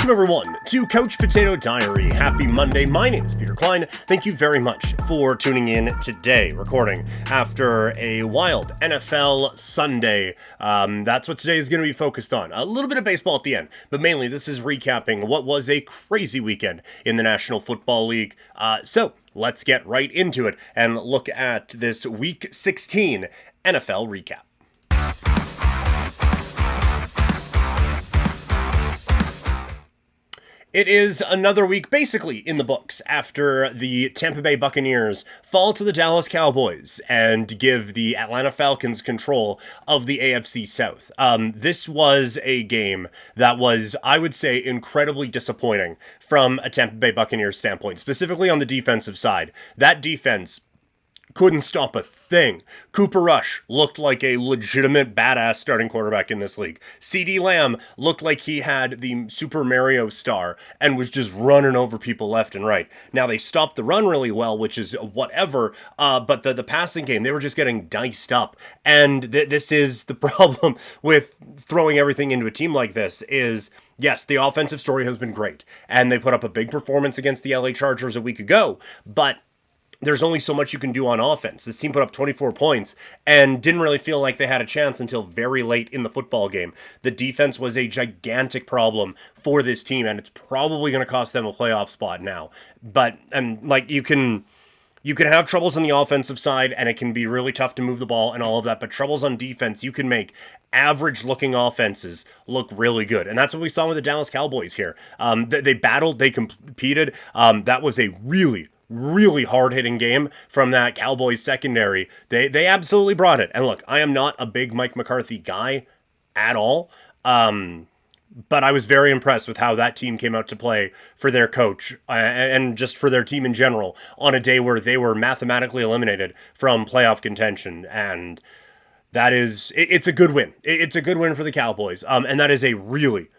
Welcome everyone to Couch Potato Diary. Happy Monday. My name is Peter Klein. Thank you very much for tuning in today. Recording after a wild NFL Sunday. That's what today is going to be focused on. A little bit of baseball at the end, but mainly this is recapping what was a crazy weekend in the National Football League. So let's get right into it and look at this Week 16 NFL recap. It is another week basically in the books after the Tampa Bay Buccaneers fall to the Dallas Cowboys and give the Atlanta Falcons control of the AFC South. This was a game that was, I would say, incredibly disappointing from a Tampa Bay Buccaneers standpoint, specifically on the defensive side. That defense couldn't stop a thing. Cooper Rush looked like a legitimate badass starting quarterback in this league. CeeDee Lamb looked like he had the Super Mario star and was just running over people left and right. Now, they stopped the run really well, which is whatever, but the passing game, they were just getting diced up. And this is the problem with throwing everything into a team like this is, yes, the offensive story has been great, and they put up a big performance against the LA Chargers a week ago, but there's only so much you can do on offense. This team put up 24 points and didn't really feel like they had a chance until very late in the football game. The defense was a gigantic problem for this team, and it's probably going to cost them a playoff spot now. But you can have troubles on the offensive side, and it can be really tough to move the ball and all of that. But troubles on defense, you can make average-looking offenses look really good. And that's what we saw with the Dallas Cowboys here. They battled, they competed. That was a really hard-hitting game from that Cowboys secondary. They absolutely brought it. And look, I am not a big Mike McCarthy guy at all, but I was very impressed with how that team came out to play for their coach and just for their team in general on a day where they were mathematically eliminated from playoff contention. And that is, it's a good win. It's a good win for the Cowboys. And that is a really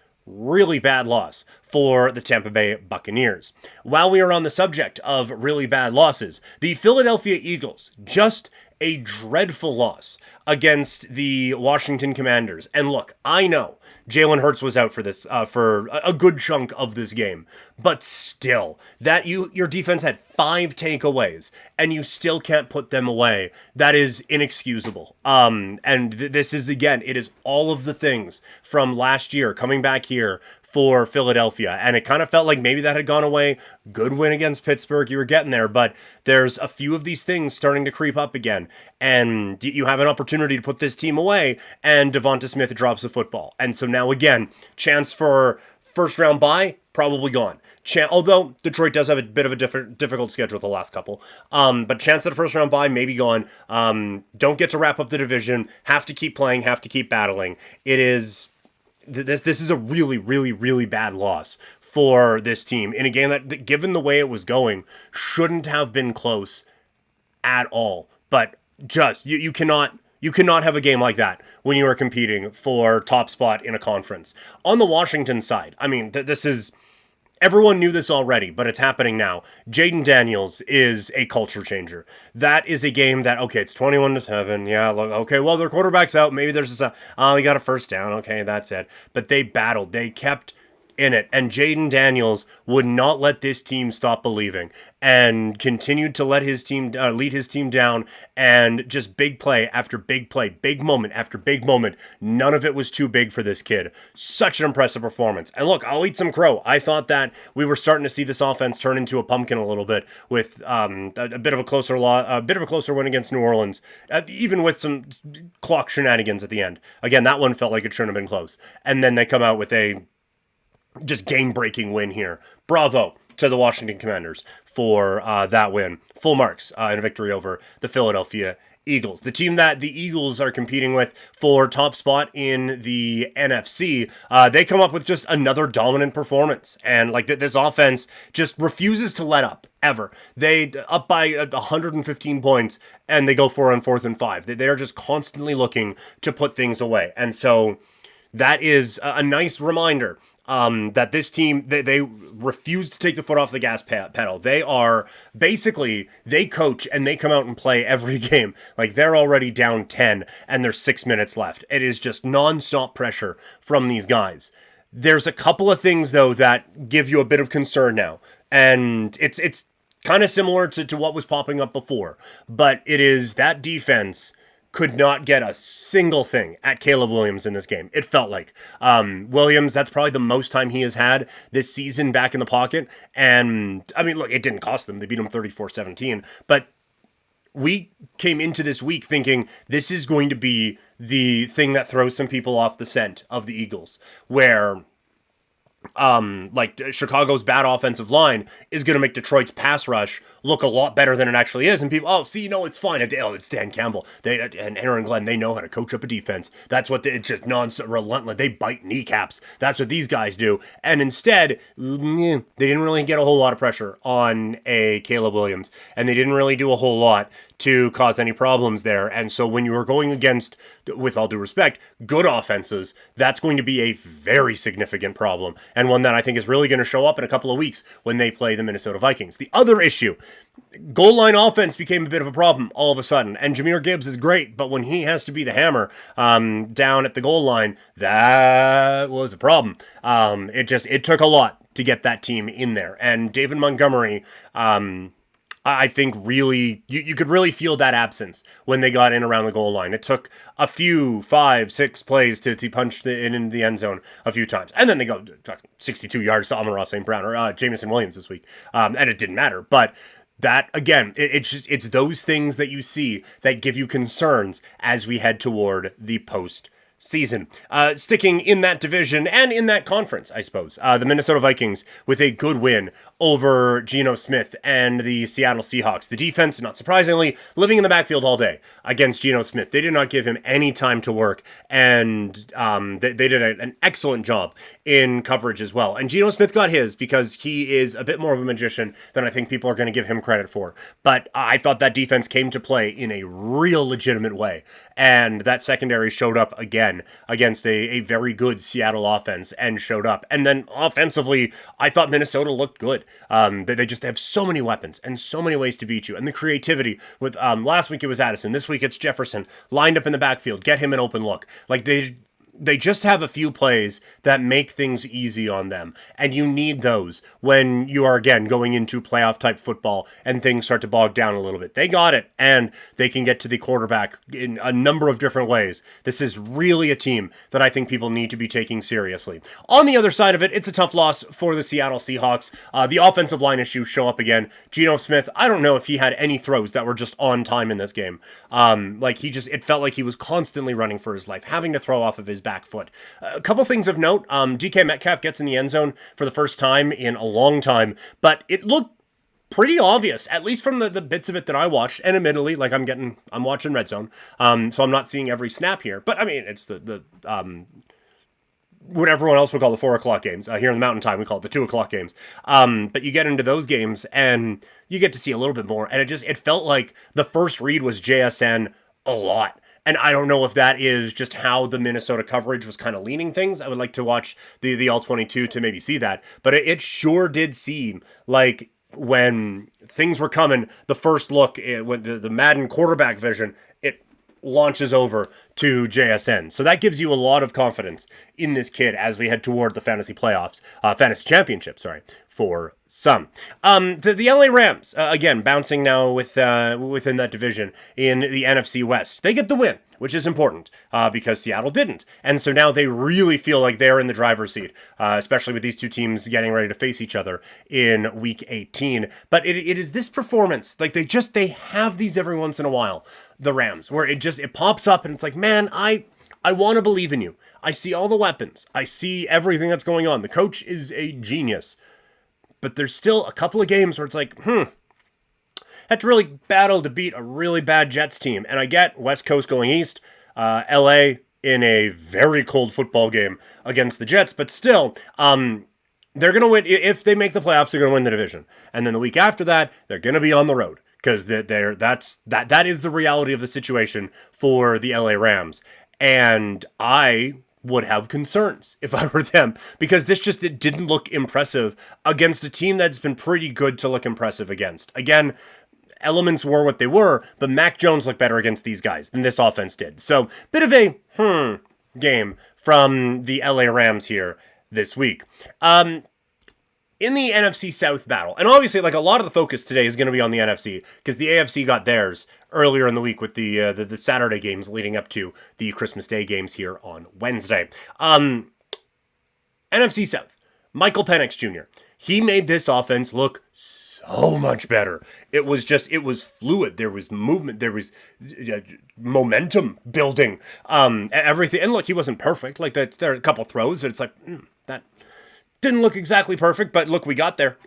bad loss for the Tampa Bay Buccaneers. While we are on the subject of really bad losses, the Philadelphia Eagles, just a dreadful loss against the Washington Commanders. And look, I know Jalen Hurts was out for this for a good chunk of this game, but still, that your defense had 5 takeaways and you still can't put them away. That is inexcusable. This is, again, it is all of the things from last year coming back here for Philadelphia, and it kind of felt like maybe that had gone away. Good win against Pittsburgh, you were getting there, but there's a few of these things starting to creep up again, and you have an opportunity to put this team away, and Devonta Smith drops the football. And so now again, chance for first round bye, probably gone. Although Detroit does have a bit of a difficult schedule the last couple, but chance at a first round bye, maybe gone. Don't get to wrap up the division, have to keep playing, have to keep battling. It is... This is a really bad loss for this team in a game that, given the way it was going, shouldn't have been close at all. But just, you cannot have a game like that when you are competing for top spot in a conference. On the Washington side, I mean, this is... Everyone knew this already, but it's happening now. Jaiden Daniels is a culture changer. That is a game that, okay, it's 21-7. Yeah, look, okay, well, their quarterback's out. Maybe there's just we got a first down. Okay, that's it. But they battled. They kept in it. And Jaiden Daniels would not let this team stop believing and continued to let his team lead his team down, and just big play after big play, big moment after big moment. None of it was too big for this kid. Such an impressive performance. And look, I'll eat some crow. I thought that we were starting to see this offense turn into a pumpkin a little bit with a bit of a closer win against New Orleans, even with some clock shenanigans at the end. Again, that one felt like it shouldn't have been close. And then they come out with a just game-breaking win here. Bravo to the Washington Commanders for that win. Full marks in a victory over the Philadelphia Eagles. The team that the Eagles are competing with for top spot in the NFC, they come up with just another dominant performance. And like this offense just refuses to let up, ever. They up by 115 points, and they go for on 4th and 5. They are just constantly looking to put things away. And so that is a nice reminder that this team, they refuse to take the foot off the gas pedal. They are basically, they coach and they come out and play every game. Like they're already down 10 and there's 6 minutes left. It is just nonstop pressure from these guys. There's a couple of things though that give you a bit of concern now, and it's kind of similar to what was popping up before, but it is that defense could not get a single thing at Caleb Williams in this game. It felt like Williams, that's probably the most time he has had this season back in the pocket. And I mean, look, it didn't cost them. They beat him 34-17, but we came into this week thinking this is going to be the thing that throws some people off the scent of the Eagles, where like Chicago's bad offensive line is going to make Detroit's pass rush look a lot better than it actually is. And people, oh, see, no, it's fine. Oh, it's Dan Campbell. And Aaron Glenn, they know how to coach up a defense. That's what it's just relentless. They bite kneecaps. That's what these guys do. And instead, they didn't really get a whole lot of pressure on a Caleb Williams. And they didn't really do a whole lot to cause any problems there. And so when you are going against, with all due respect, good offenses, that's going to be a very significant problem, and one that I think is really going to show up in a couple of weeks when they play the Minnesota Vikings. The other issue, goal line offense became a bit of a problem all of a sudden, and Jahmyr Gibbs is great, but when he has to be the hammer down at the goal line, that was a problem. It took a lot to get that team in there, and David Montgomery, I think really, you could really feel that absence when they got in around the goal line. It took a few 5-6 plays to punch it into the end zone a few times. And then they go 62 yards to Amon-Ra St. Brown or Jamison Williams this week. And it didn't matter. But that, again, it's those things that you see that give you concerns as we head toward the post season. Sticking in that division and in that conference, I suppose. The Minnesota Vikings with a good win over Geno Smith and the Seattle Seahawks. The defense, not surprisingly, living in the backfield all day against Geno Smith. They did not give him any time to work, and they did an excellent job in coverage as well. And Geno Smith got his because he is a bit more of a magician than I think people are going to give him credit for. But I thought that defense came to play in a real legitimate way, and that secondary showed up again against a very good Seattle offense and showed up. And then offensively, I thought Minnesota looked good. They just have so many weapons and so many ways to beat you. And the creativity with last week it was Addison. This week it's Jefferson lined up in the backfield. Get him an open look. Like they just have a few plays that make things easy on them. And you need those when you are, again, going into playoff type football and things start to bog down a little bit. They got it, and they can get to the quarterback in a number of different ways. This is really a team that I think people need to be taking seriously. On the other side of it, it's a tough loss for the Seattle Seahawks. The offensive line issues show up again. Geno Smith, I don't know if he had any throws that were just on time in this game. It felt like he was constantly running for his life, having to throw off of his back foot. A couple things of note, DK Metcalf gets in the end zone for the first time in a long time, but it looked pretty obvious, at least from the bits of it that I watched, and admittedly, like I'm watching Red Zone, so I'm not seeing every snap here, but I mean, it's the what everyone else would call the 4 o'clock games. Here in the Mountain Time, we call it the 2 o'clock games. But you get into those games, and you get to see a little bit more, and it felt like the first read was JSN a lot. And I don't know if that is just how the Minnesota coverage was kind of leaning things. I would like to watch the All-22 to maybe see that. But it sure did seem like when things were coming, the first look, when the Madden quarterback vision, it launches over to JSN. So that gives you a lot of confidence in this kid as we head toward the fantasy championship, for some. The LA Rams, again, bouncing now within that division in the NFC West. They get the win, which is important because Seattle didn't. And so now they really feel like they're in the driver's seat, especially with these two teams getting ready to face each other in Week 18. But it is this performance, like they have these every once in a while, the Rams, where it pops up and it's like, man, I want to believe in you. I see all the weapons. I see everything that's going on. The coach is a genius. But there's still a couple of games where it's like, had to really battle to beat a really bad Jets team. And I get West Coast going east, LA in a very cold football game against the Jets, but still, they're going to win. If they make the playoffs, they're going to win the division. And then the week after that, they're going to be on the road because that is the reality of the situation for the LA Rams. And I would have concerns if I were them, because it didn't look impressive against a team that's been pretty good to look impressive against. Again, elements were what they were, but Mac Jones looked better against these guys than this offense did. So, bit of a game from the LA Rams here this week. In the NFC South battle, and obviously, like, a lot of the focus today is going to be on the NFC, because the AFC got theirs earlier in the week with the Saturday games leading up to the Christmas Day games here on Wednesday. NFC South, Michael Penix Jr., he made this offense look so much better. It was fluid. There was movement. There was momentum building. Everything. And look, he wasn't perfect. Like, there are a couple throws that it's like, that didn't look exactly perfect, but look, we got there.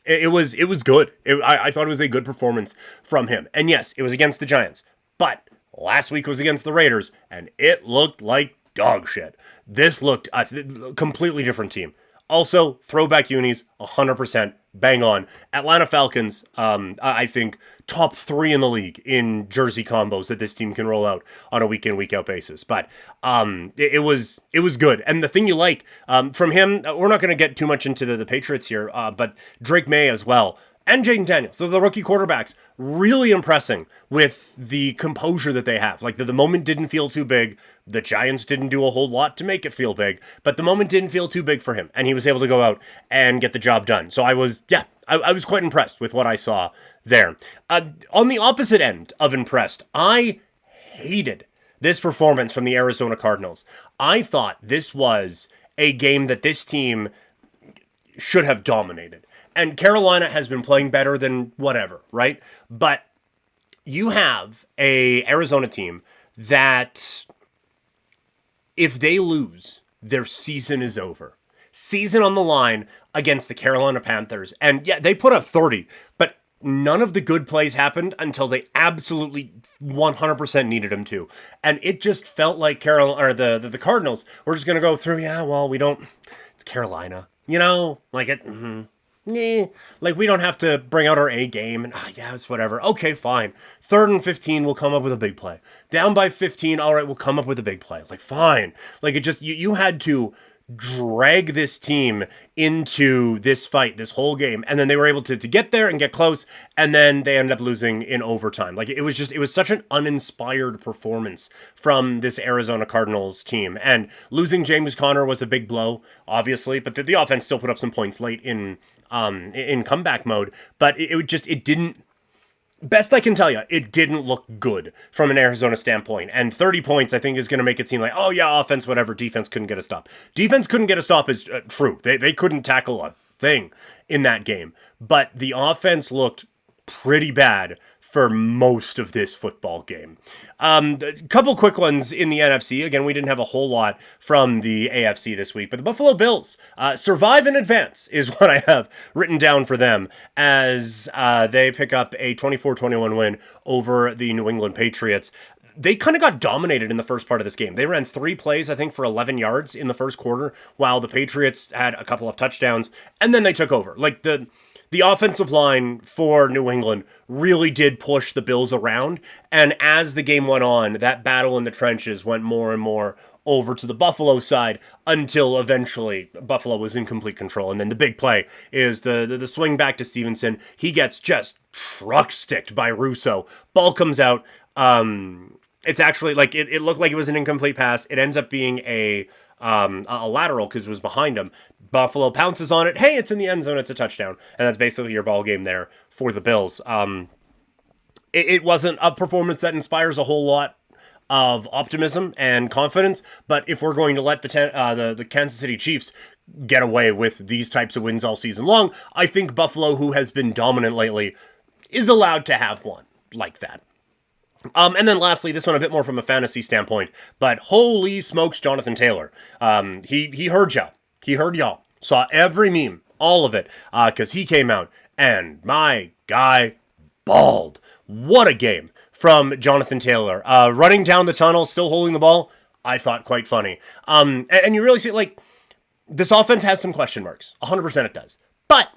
It was good. I thought it was a good performance from him. And yes, it was against the Giants, but last week was against the Raiders, and it looked like dog shit. This looked a completely different team. Also, throwback unis, 100% bang on. Atlanta Falcons, I think, top 3 in the league in jersey combos that this team can roll out on a week-in, week-out basis. But it was good. And the thing you like from him, we're not going to get too much into the Patriots here, but Drake May as well. And Jaiden Daniels, the rookie quarterbacks, really impressing with the composure that they have. Like, the moment didn't feel too big. The Giants didn't do a whole lot to make it feel big, but the moment didn't feel too big for him, and he was able to go out and get the job done. So I was quite impressed with what I saw there. On the opposite end of impressed, I hated this performance from the Arizona Cardinals. I thought this was a game that this team should have dominated. And Carolina has been playing better than whatever, right? But you have a Arizona team that, if they lose, their season is over. Season on the line against the Carolina Panthers. And yeah, they put up 30, but none of the good plays happened until they absolutely 100% needed them to. And it just felt like the Cardinals were just going to go through, it's Carolina. Like it... like, we don't have to bring out our A game, and it's whatever. Okay, fine. 3rd and 15, we'll come up with a big play. Down by 15, all right, we'll come up with a big play. Like, fine. Like, it just, you had to drag this team into this fight, this whole game, and then they were able to get there and get close, and then they ended up losing in overtime. Like, it was such an uninspired performance from this Arizona Cardinals team, and losing James Conner was a big blow, obviously, but the offense still put up some points late in comeback mode, but it didn't, best I can tell you, it didn't look good from an Arizona standpoint. And 30 points, I think, is going to make it seem like, oh yeah, offense, whatever, defense couldn't get a stop. Defense couldn't get a stop is true. They couldn't tackle a thing in that game. But the offense looked pretty bad for most of this football game. A couple quick ones in the NFC. Again, we didn't have a whole lot from the AFC this week, but the Buffalo Bills survive in advance is what I have written down for them as they pick up a 24-21 win over the New England Patriots. They kind of got dominated in the first part of this game. They ran 3 plays, I think, for 11 yards in the first quarter, while the Patriots had a couple of touchdowns, and then they took over. Like, the offensive line for New England really did push the Bills around, and as the game went on, that battle in the trenches went more and more over to the Buffalo side until eventually Buffalo was in complete control. And then the big play is the swing back to Stevenson. He gets just truck sticked by Russo. Ball comes out. It's actually like it looked like it was an incomplete pass. It ends up being a lateral because it was behind him. Buffalo pounces on it. Hey, it's in the end zone. It's a touchdown. And that's basically your ball game there for the Bills. It wasn't a performance that inspires a whole lot of optimism and confidence, but if we're going to let the Kansas City Chiefs get away with these types of wins all season long, I think Buffalo, who has been dominant lately, is allowed to have one like that. And then lastly, this one a bit more from a fantasy standpoint, but holy smokes, Jonathan Taylor. He heard y'all. He heard y'all. Saw every meme, all of it, because he came out, and my guy balled. What a game from Jonathan Taylor. Running down the tunnel, still holding the ball, I thought quite funny. And you really see, like, this offense has some question marks. 100% it does. But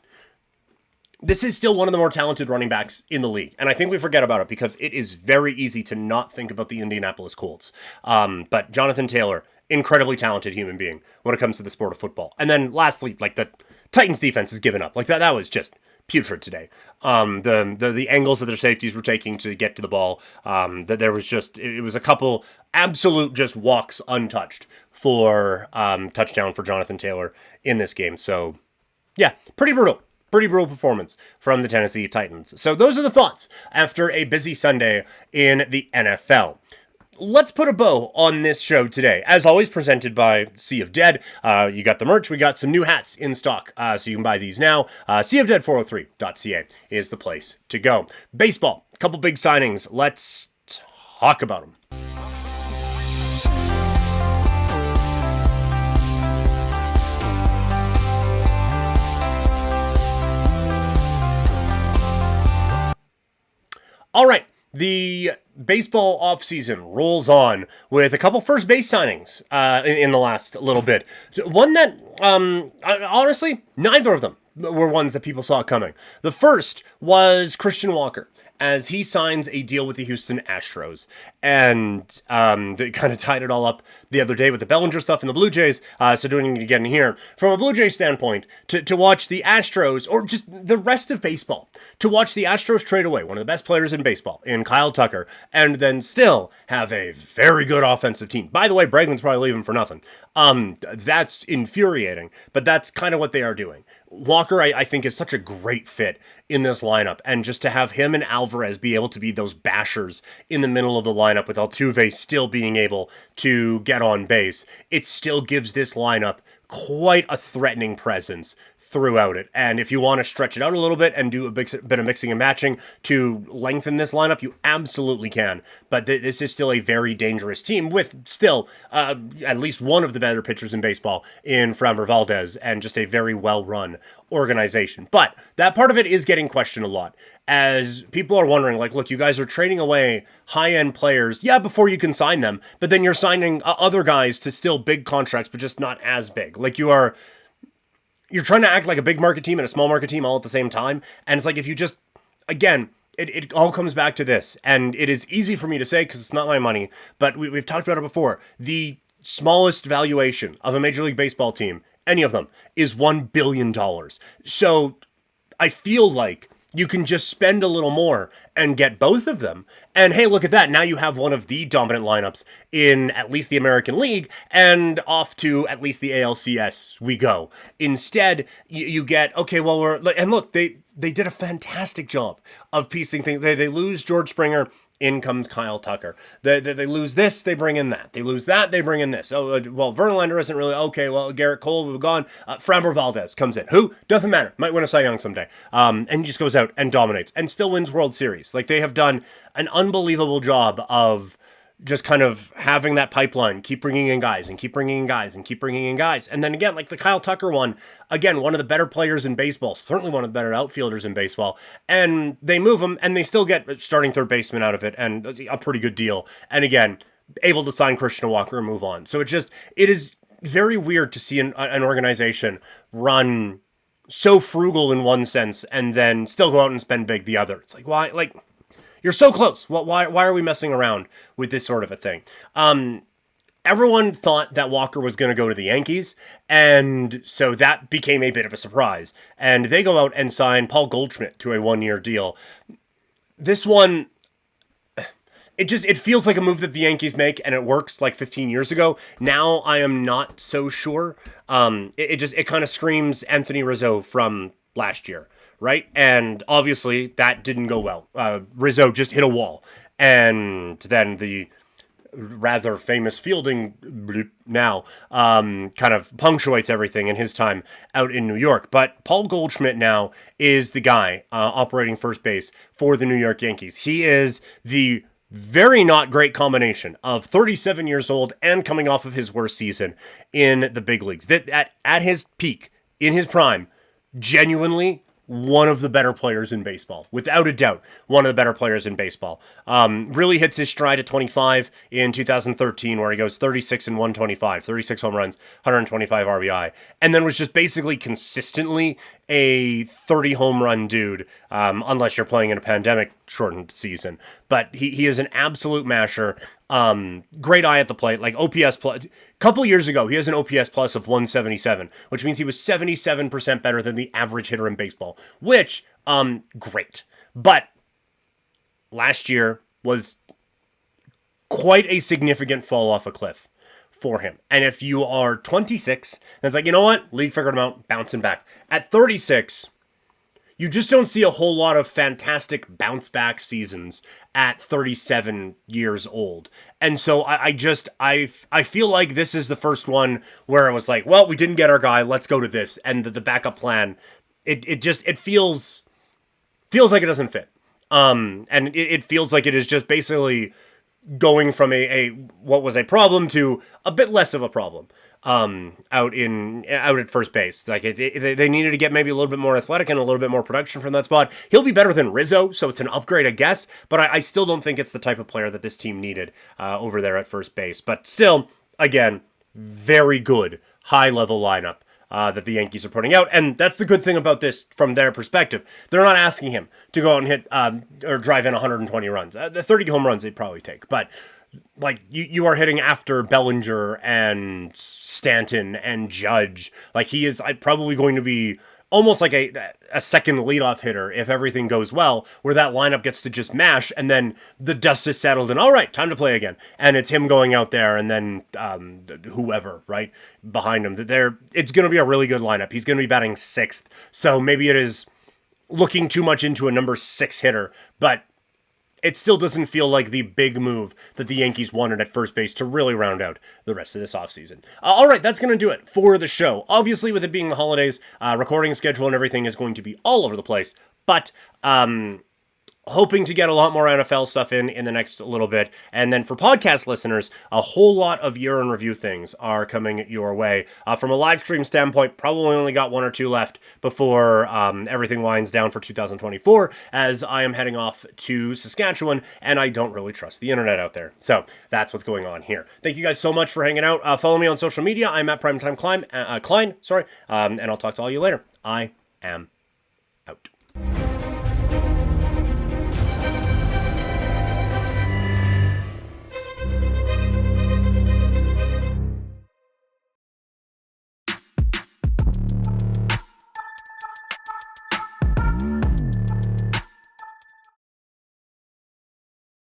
this is still one of the more talented running backs in the league. And I think we forget about it because it is very easy to not think about the Indianapolis Colts. But Jonathan Taylor, incredibly talented human being when it comes to the sport of football. And then lastly, like, the Titans defense is given up. Like, that was just putrid today. The angles that their safeties were taking to get to the ball, that there was just, it was a couple absolute just walks untouched for touchdown for Jonathan Taylor in this game. So yeah, pretty brutal. Pretty brutal performance from the Tennessee Titans. So those are the thoughts after a busy Sunday in the NFL. Let's put a bow on this show today. As always, presented by Sea of Dead. You got the merch. We got some new hats in stock, so you can buy these now. seaofdead403.ca is the place to go. Baseball, a couple big signings. Let's talk about them. All right, the baseball offseason rolls on with a couple first base signings in the last little bit. One that, honestly, neither of them were ones that people saw coming. The first was Christian Walker, as he signs a deal with the Houston Astros. And they kind of tied it all up the other day with the Bellinger stuff and the Blue Jays, so don't need to get in here. From a Blue Jays standpoint, to watch the Astros, or just the rest of baseball, to watch the Astros trade away one of the best players in baseball, in Kyle Tucker, and then still have a very good offensive team. By the way, Bregman's probably leaving for nothing. That's infuriating, but that's kind of what they are doing. Walker, I think, is such a great fit in this lineup, and just to have him and Alvarez be able to be those bashers in the middle of the lineup with Altuve still being able to get on base, it still gives this lineup quite a threatening presence throughout it. And if you want to stretch it out a little bit and do a bit of mixing and matching to lengthen this lineup, you absolutely can. But this is still a very dangerous team with still at least one of the better pitchers in baseball in Framber Valdez, and just a very well-run organization. But that part of it is getting questioned a lot, as people are wondering, like, look, you guys are trading away high-end players, yeah, before you can sign them, but then you're signing other guys to still big contracts, but just not as big. Like, you're trying to act like a big market team and a small market team all at the same time. And it's like, if you just, again, it all comes back to this. And it is easy for me to say because it's not my money, but we've talked about it before. The smallest valuation of a Major League Baseball team, any of them, is $1 billion. So I feel like you can just spend a little more and get both of them. And hey, look at that. Now you have one of the dominant lineups in at least the American League, and off to at least the ALCS we go. Instead, you get, okay, well, and look, they did a fantastic job of piecing things. They lose George Springer. In comes Kyle Tucker. They lose this, they bring in that. They lose that, they bring in this. Oh, well, Verlander isn't really, okay, well, Garrett Cole, we've gone. Framber Valdez comes in. Who? Doesn't matter. Might win a Cy Young someday. And he just goes out and dominates and still wins World Series. Like, they have done an unbelievable job of just kind of having that pipeline, keep bringing in guys and keep bringing in guys and keep bringing in guys. And then again, like the Kyle Tucker one, again, one of the better players in baseball, certainly one of the better outfielders in baseball. And they move him and they still get starting third baseman out of it and a pretty good deal. And again, able to sign Christian Walker and move on. So it is very weird to see an organization run so frugal in one sense and then still go out and spend big the other. It's like, why? Like, you're so close. Why are we messing around with this sort of a thing? Everyone thought that Walker was going to go to the Yankees, and so that became a bit of a surprise. And they go out and sign Paul Goldschmidt to a 1-year deal. This one, it feels like a move that the Yankees make, and it works like 15 years ago. Now I am not so sure. It kind of screams Anthony Rizzo from last year. Right? And obviously that didn't go well. Rizzo just hit a wall. And then the rather famous fielding now kind of punctuates everything in his time out in New York. But Paul Goldschmidt now is the guy operating first base for the New York Yankees. He is the very not great combination of 37 years old and coming off of his worst season in the big leagues. That at his peak, in his prime, genuinely one of the better players in baseball. Without a doubt, one of the better players in baseball. Really hits his stride at 25 in 2013, where he goes 36 and 125, 36 home runs, 125 RBI, and then was just basically consistently a 30 home run dude, unless you're playing in a pandemic shortened season. But he is an absolute masher. Great eye at the plate, like OPS plus. A couple years ago, he has an OPS plus of 177, which means he was 77% better than the average hitter in baseball, which, great. But last year was quite a significant fall off a cliff for him. And if you are 26, then it's like, you know what? League figured him out, bouncing back. At 36, you just don't see a whole lot of fantastic bounce back seasons at 37 years old. And so I feel like this is the first one where it was like, well, we didn't get our guy, let's go to this. And the backup plan, it feels like it doesn't fit. And it feels like it is just basically going from what was a problem to a bit less of a problem out at first base. Like they needed to get maybe a little bit more athletic and a little bit more production from that spot. He'll be better than Rizzo, so it's an upgrade, I guess, but I still don't think it's the type of player that this team needed over there at first base. But still, again, very good high-level lineup that the Yankees are putting out. And that's the good thing about this from their perspective. They're not asking him to go out and hit or drive in 120 runs. The 30 home runs they'd probably take. But like you are hitting after Bellinger and Stanton and Judge. Like he is probably going to be almost like a second leadoff hitter if everything goes well, where that lineup gets to just mash and then the dust is settled and all right, time to play again. And it's him going out there and then whoever, right, behind him. It's going to be a really good lineup. He's going to be batting sixth. So maybe it is looking too much into a number 6 hitter, but it still doesn't feel like the big move that the Yankees wanted at first base to really round out the rest of this offseason. All right, that's going to do it for the show. Obviously, with it being the holidays, recording schedule and everything is going to be all over the place, but hoping to get a lot more NFL stuff in the next little bit. And then for podcast listeners, a whole lot of year in review things are coming your way. From a live stream standpoint, probably only got 1 or 2 left before everything winds down for 2024, as I am heading off to Saskatchewan, and I don't really trust the internet out there. So that's what's going on here. Thank you guys so much for hanging out. Follow me on social media. I'm at Primetime Klein, and I'll talk to all you later. I am out.